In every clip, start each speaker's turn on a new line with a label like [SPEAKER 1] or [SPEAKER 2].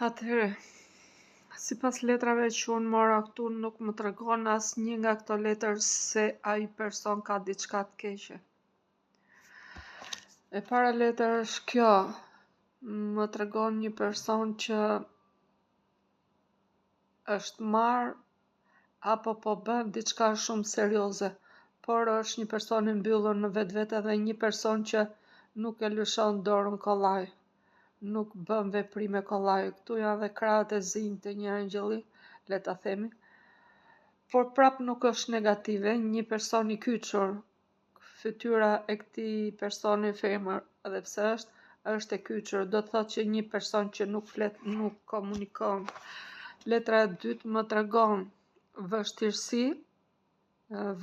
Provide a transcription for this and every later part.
[SPEAKER 1] Atëherë, sipas letrave që unë mora këtu, nuk më tregon asnjë nga këto letër se ai person ka diçka të keqe. E para letër është kjo, më tregon një person që është marrë apo po bën diçka shumë serioze, por është një person i mbyllur në vetvete dhe një person që nuk e lëshon dorën kollaj, nuk bën veprime kollaj. Ktu janë dhe krahët e zinj të një angjëlli, le ta themi. Por prap nuk është negative, një person i kyçur. Fytyra e këtij personi femër, edhe pse është e kyçur, do të thotë që një person që nuk flet, nuk komunikon. Letra e dytë më tregon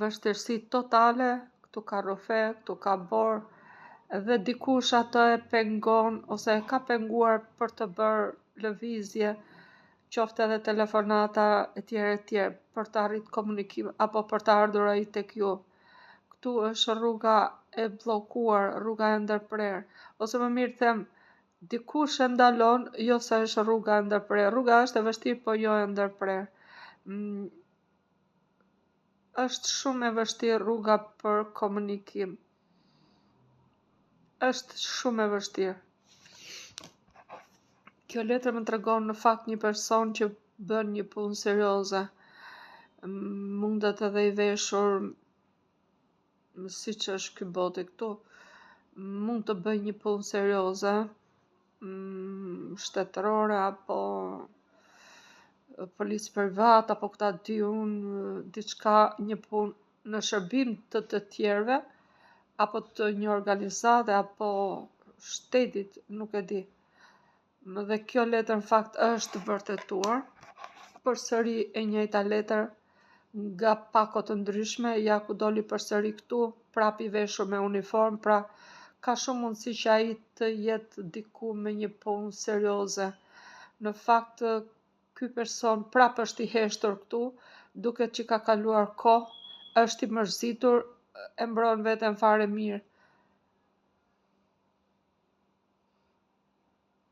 [SPEAKER 1] vështirësi totale, këtu ka rufe, këtu ka borë, dhe dikush atë e pengon ose e ka penguar për të bërë lëvizje, qoftë edhe telefonata etj, për të arritur komunikim apo për të ardhur ai tek ju. Ktu është rruga e bllokuar, rruga e ndërprer, ose më mirë them, dikush e ndalon, jo se është rruga e ndërprer. Rruga është e vështirë, po jo e ndërprer. Është shumë e vështirë rruga për komunikim. Është shumë e vështirë. Kjo letër më tregon në fakt një person që bën një punë serioze. Mundet edhe i veshur siç është ky boti këtu. Mund të bëj një punë serioze, shtetërore apo policë privat apo këta di unë, diçka, një punë në shërbim të tjerëve, apo të një organizate, apo shtetit, nuk e di. Dhe kjo letër në fakt është vërtetuar, përsëri e njëjta letër nga pako të ndryshme, ja ku doli përsëri këtu, prap i veshur me uniform, pra ka shumë mundësi që ai të jetë diku me një punë serioze. Në fakt, ky person prap është i heshtur këtu, duket që ka kaluar kohë, është i mërzitur, e mbron veten fare mirë.